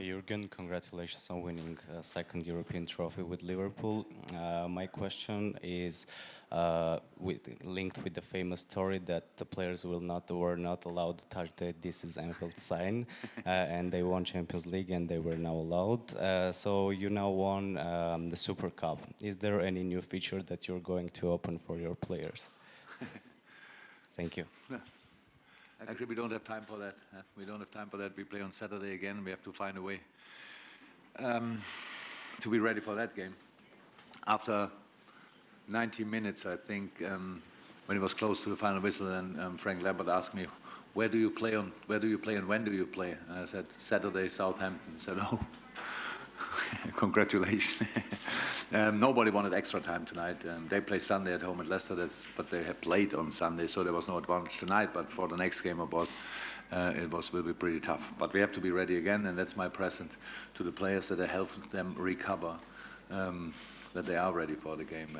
Jürgen, congratulations on winning a second European trophy with Liverpool. My question is linked with the famous story that the players were not allowed to touch the "This is Anfield" sign, and they won Champions League and they were now allowed. So you now won the Super Cup. Is there any new feature that you're going to open for your players? Thank you. Actually, we don't have time for that. We don't have time for that. We play on Saturday again. We have to find a way to be ready for that game. After 90 minutes, I think, when it was close to the final whistle, and Frank Lampard asked me, "Where do you play on? Where do you play and when do you play?" And I said, "Saturday, Southampton." He said, "Oh, congratulations." Nobody wanted extra time tonight. They play Sunday at home at Leicester, but they have played on Sunday, so there was no advantage tonight. But for the next game, will be pretty tough. But we have to be ready again, and that's my present to the players, that I help them recover, that they are ready for the game,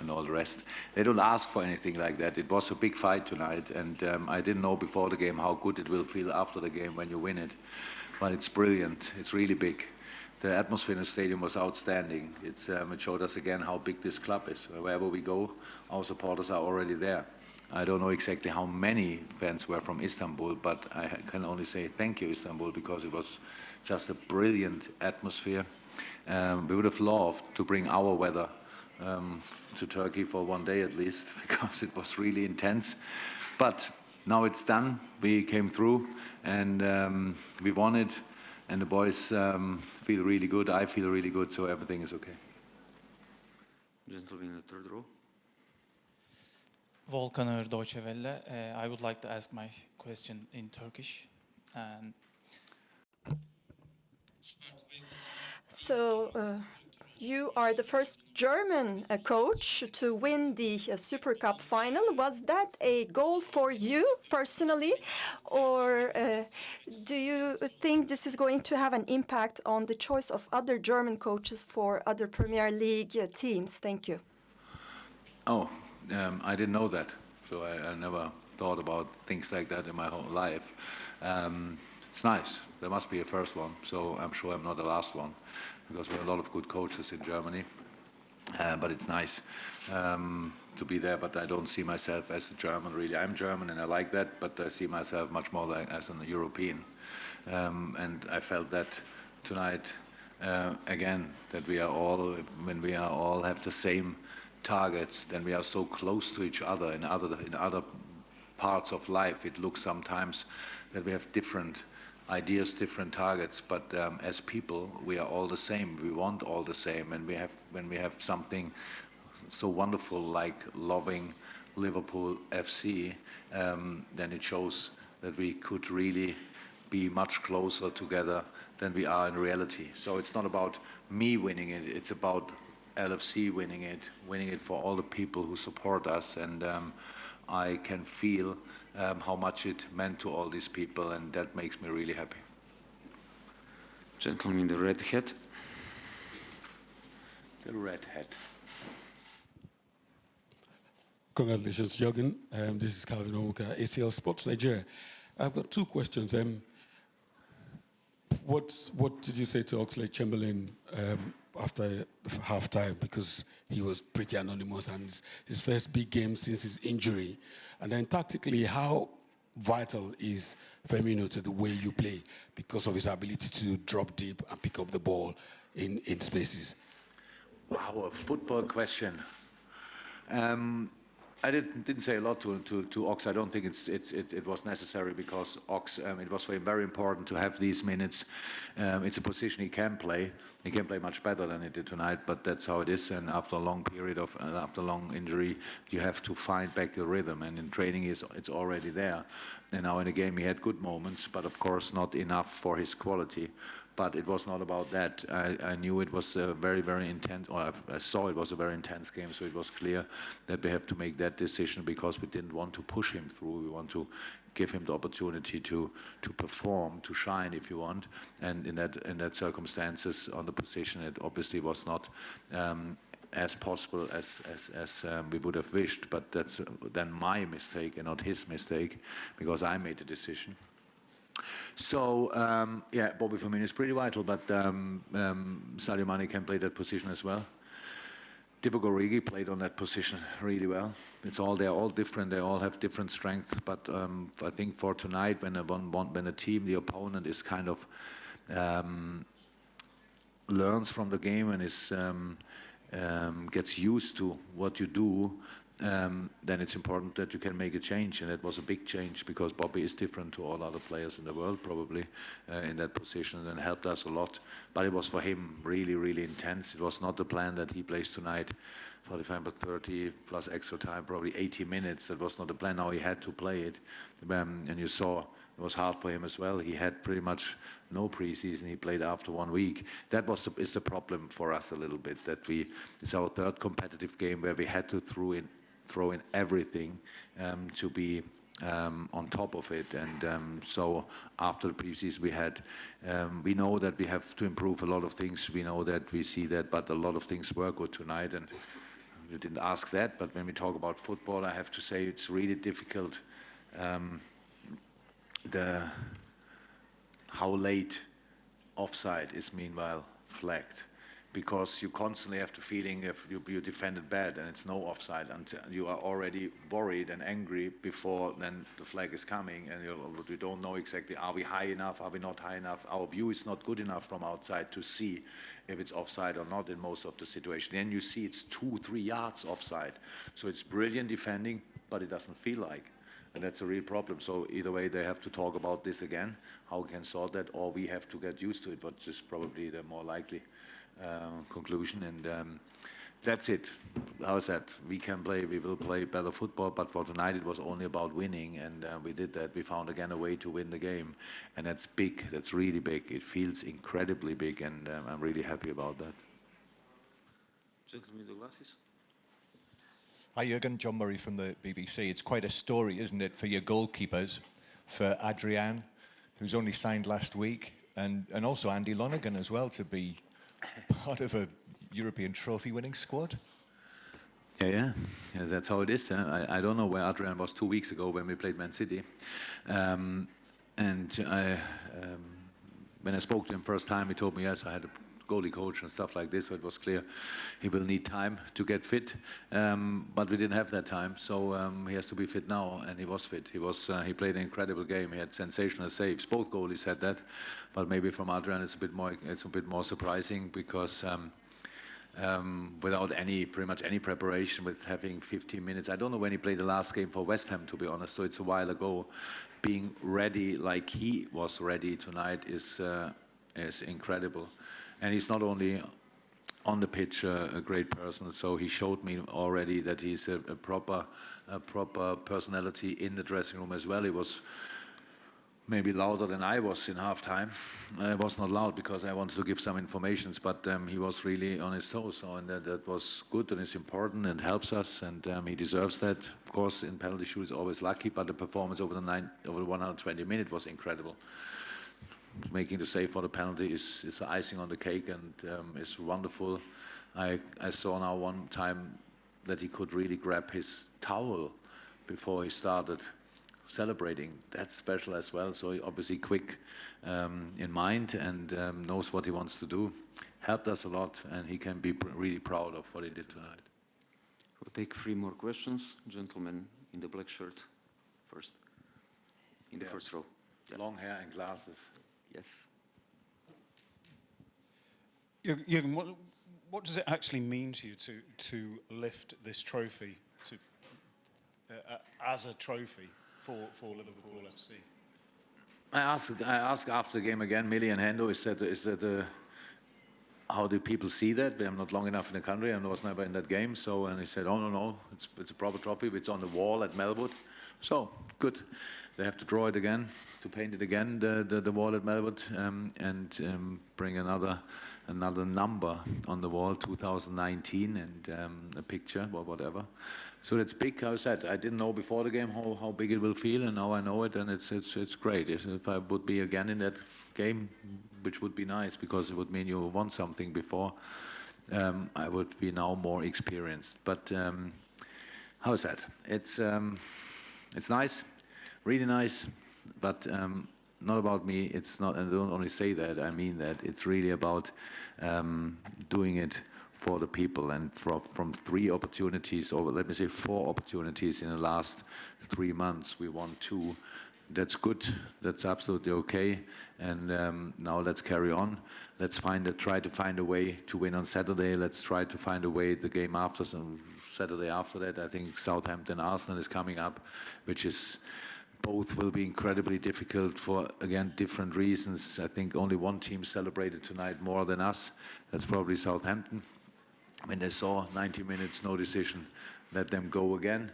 and all the rest. They don't ask for anything like that. It was a big fight tonight, and I didn't know before the game how good it will feel after the game when you win it. But it's brilliant. It's really big. The atmosphere in the stadium was outstanding. It showed us again how big this club is. Wherever we go, our supporters are already there. I don't know exactly how many fans were from Istanbul, but I can only say thank you, Istanbul, because it was just a brilliant atmosphere. We would have loved to bring our weather to Turkey for one day at least, because it was really intense. But now it's done. We came through, and we won it. And the boys feel really good. I feel really good, so everything is okay. Gentleman in the third row. Volkan Deutsche Welle. I would like to ask my question in Turkish. You are the first German coach to win the Super Cup final. Was that a goal for you personally, or do you think this is going to have an impact on the choice of other German coaches for other Premier League teams? Thank you. Oh, I didn't know that, so I never thought about things like that in my whole life. It's nice. There must be a first one, so I'm sure I'm not the last one, because we have a lot of good coaches in Germany. But it's nice to be there, but I don't see myself as a German, really. I'm German and I like that, but I see myself much more as an European. And I felt that tonight, again, that we are all, when we are all have the same targets, then we are so close to each other. In other parts of life, it looks sometimes that we have different ideas, different targets, but as people, we are all the same. We want all the same, and when we have something so wonderful like loving Liverpool FC, then it shows that we could really be much closer together than we are in reality. So it's not about me winning it; it's about LFC winning it for all the people who support us, and I can feel how much it meant to all these people, and that makes me really happy. Gentleman in the red hat. The red hat. Congratulations, Jürgen. This is Calvin Owoka, ACL Sports Nigeria. I've got two questions. What did you say to OxladeChamberlain after half-time? Because he was pretty anonymous, and his first big game since his injury. And then tactically, how vital is Firmino to the way you play because of his ability to drop deep and pick up the ball in spaces? Wow, a football question. I didn't say a lot to Ox. I don't think it was necessary, because Ox, it was very important to have these minutes. It's a position he can play. He can play much better than he did tonight, but that's how it is. And after a long period of, after a long injury, you have to find back your rhythm. And in training, it's already there. And now in the game, he had good moments, but of course not enough for his quality. But it was not about that. I knew it was a very, very intense, or I saw it was a very intense game, so it was clear that we have to make that decision, because we didn't want to push him through. We want to give him the opportunity to perform, to shine, if you want. And in that circumstances, on the position, it obviously was not as possible as we would have wished. But that's then my mistake and not his mistake, because I made the decision. So, yeah, Bobby Firmino is pretty vital, but Sadio Mane can play that position as well. Divock Origi played on that position really well. They're all different. They all have different strengths. But I think for tonight, when a team, the opponent is kind of learns from the game and is gets used to what you do, then it's important that you can make a change. And it was a big change because Bobby is different to all other players in the world, probably, in that position, and helped us a lot. But it was for him really, really intense. It was not the plan that he plays tonight, 45 but 30 plus extra time, probably 80 minutes. That was not the plan. Now he had to play it. And you saw it was hard for him as well. He had pretty much no preseason. He played after 1 week. That is the problem for us a little bit, that it's our third competitive game where we had to throw in everything to be on top of it. And so after the preseason we know that we have to improve a lot of things. We know that, we see that, but a lot of things were good tonight. And you didn't ask that, but when we talk about football, I have to say it's really difficult how late offside is meanwhile flagged, because you constantly have the feeling if you defended bad and it's no offside, until you are already worried and angry before then the flag is coming, and you don't know exactly, are we high enough, are we not high enough? Our view is not good enough from outside to see if it's offside or not in most of the situation. Then you see it's 2-3 yards offside. So it's brilliant defending, but it doesn't feel like. And that's a real problem. So either way, they have to talk about this again, how we can solve that, or we have to get used to it, which is probably the more likely conclusion. And that's it. How's that? We will play better football, but for tonight it was only about winning, and we did that. We found again a way to win the game, and that's big. That's really big. It feels incredibly big, and I'm really happy about that. Gentlemen, the glasses. Hi Jürgen, John Murray from the BBC. It's quite a story, isn't it, for your goalkeepers, for Adrian, who's only signed last week, and also Andy Lonergan as well, to be part of a European trophy-winning squad. Yeah, that's how it is. I don't know where Adrian was 2 weeks ago when we played Man City. And when I spoke to him first time, he told me, yes, I had a goalie coach and stuff like this, so it was clear he will need time to get fit. But we didn't have that time, so he has to be fit now, and he was fit. He played an incredible game. He had sensational saves. Both goalies had that, but maybe from Adrian it's a bit more surprising, because without pretty much any preparation, with having 15 minutes. I don't know when he played the last game for West Ham, to be honest, so it's a while ago. Being ready like he was ready tonight is incredible. And he's not only on the pitch a great person, so he showed me already that he's a proper personality in the dressing room as well. He was maybe louder than I was in halftime. I was not loud because I wanted to give some informations, but he was really on his toes, so, and that was good, and it's important and helps us, and he deserves that. Of course, in penalty shoot is always lucky, but the performance over the 120 minutes was incredible. Making the save for the penalty is icing on the cake, and it's wonderful. I saw now one time that he could really grab his towel before he started celebrating. That's special as well. So he obviously quick in mind, and knows what he wants to do. Helped us a lot, and he can be really proud of what he did tonight. We'll take 3 more questions. Gentleman in the black shirt first. In the first row. Yeah. Long hair and glasses. Yes. Jürgen, what does it actually mean to you to lift this trophy as a trophy for Liverpool FC? I asked after the game again, Millie and Hendo, is that how do people see that? I'm not long enough in the country, and I was never in that game. So, and he said, oh no, it's a proper trophy. It's on the wall at Melwood. So good. They have to draw it again, to paint it again, the wall at Melwood, and bring another number on the wall, 2019, and a picture or whatever. So that's big. How I said, I didn't know before the game how big it will feel, and now I know it, and it's great. If I would be again in that game, which would be nice, because it would mean you won something before, I would be now more experienced. But how is that? It's nice. Really nice, but not about me. It's not, and I don't only say that, I mean that. It's really about doing it for the people. And from 3 opportunities, or let me say 4 opportunities in the last 3 months, we won 2. That's good. That's absolutely okay. And now let's carry on. Let's try to find a way to win on Saturday. Let's try to find a way the game after, Saturday after that. I think Southampton Arsenal is coming up, which is both will be incredibly difficult for, again, different reasons. I think only one team celebrated tonight more than us. That's probably Southampton. When they saw 90 minutes, no decision, let them go again.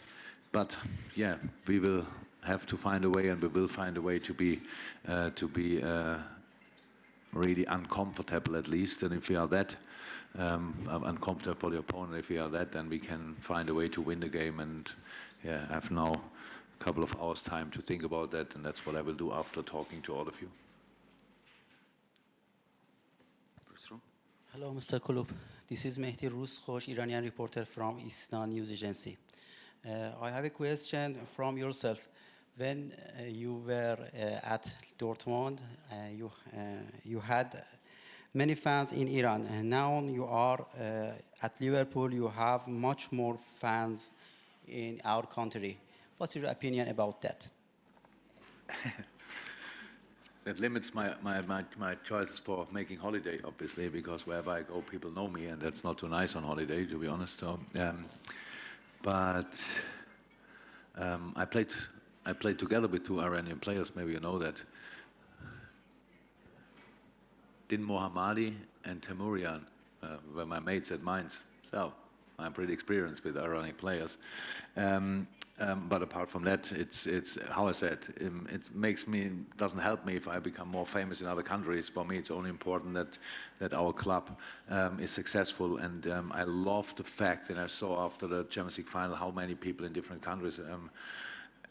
But yeah, we will have to find a way, and we will find a way to be really uncomfortable at least. And if we are that uncomfortable for the opponent, if we are that, then we can find a way to win the game. And yeah, I have now a couple of hours time to think about that, and that's what I will do after talking to all of you. Hello, Mr. Klopp. This is Mehdi Ruskhosh, Iranian reporter from Isna News Agency. I have a question from yourself. When you were at Dortmund, you had many fans in Iran, and now you are at Liverpool. You have much more fans in our country. What's your opinion about that? That limits my choices for making holiday, obviously, because wherever I go, people know me, and that's not too nice on holiday, to be honest. So, I played together with 2 Iranian players. Maybe you know that. Din Mohammadi and Temurian were my mates at Mainz. So I'm pretty experienced with Iranian players. But apart from that, it's how I said, it doesn't help me if I become more famous in other countries. For me, it's only important that our club is successful. And I love the fact that I saw after the Champions League final how many people in different countries,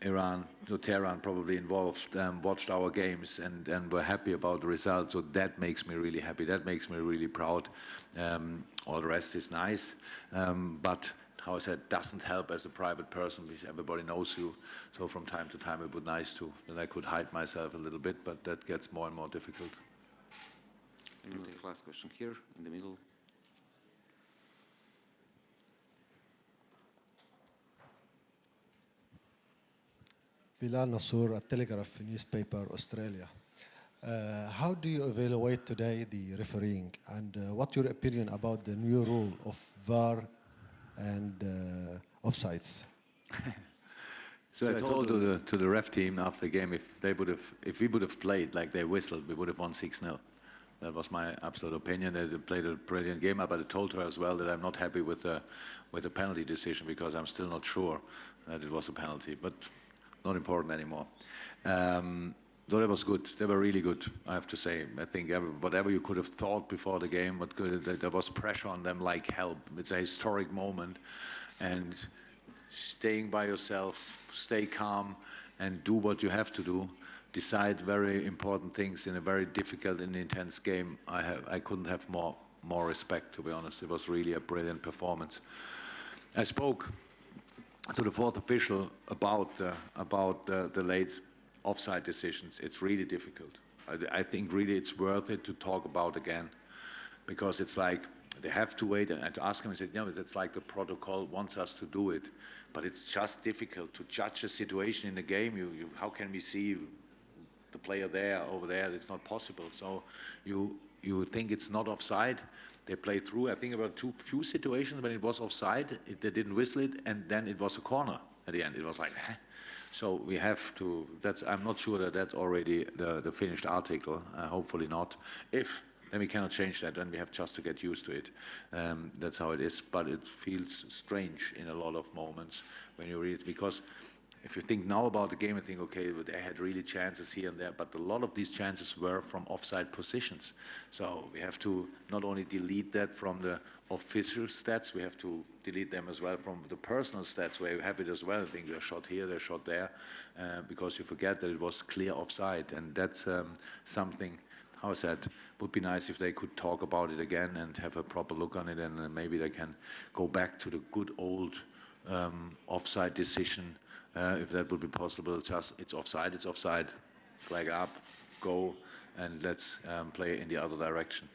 Iran, Tehran probably involved, watched our games and were happy about the result. So that makes me really happy. That makes me really proud. All the rest is nice. But how I said, doesn't help as a private person because everybody knows you. So from time to time it would be nice that I could hide myself a little bit, but that gets more and more difficult. And we'll take the last question here in the middle. Bilal Nassour at Telegraph newspaper, Australia. How do you evaluate today the refereeing, and what's your opinion about the new rule of VAR and offsides? So I told to the ref team after the game, if we would have played like they whistled, we would have won 6-0. That was my absolute opinion. They played a brilliant game, but I told her as well that I'm not happy with the penalty decision because I'm still not sure that it was a penalty, but not important anymore. So that was good. They were really good, I have to say. I think whatever you could have thought before the game, there was pressure on them like hell. It's a historic moment, and staying by yourself, stay calm, and do what you have to do. Decide very important things in a very difficult and intense game. I couldn't have more respect, to be honest. It was really a brilliant performance. I spoke to the 4th official about the late offside decisions. It's really difficult. I think really it's worth it to talk about again, because it's like they have to wait. And to ask him, I said, no, that's like the protocol wants us to do it, but it's just difficult to judge a situation in the game. How can we see the player there, over there? It's not possible. So you think it's not offside. They play through. I think about few situations when it was offside, they didn't whistle it, and then it was a corner at the end. It was like, eh? So we have to. I'm not sure that that's already the finished article. Hopefully not. If then we cannot change that, and we have just to get used to it. That's how it is. But it feels strange in a lot of moments when you read it, because if you think now about the game and think, okay, they had really chances here and there, but a lot of these chances were from offside positions. So we have to not only delete that from the official stats, we have to delete them as well from the personal stats, where you have it as well. I think they're shot here, they're shot there, because you forget that it was clear offside. And that's something, how I said, would be nice if they could talk about it again and have a proper look on it, and maybe they can go back to the good old offside decision. If that would be possible, just it's offside, flag up, go and let's play in the other direction.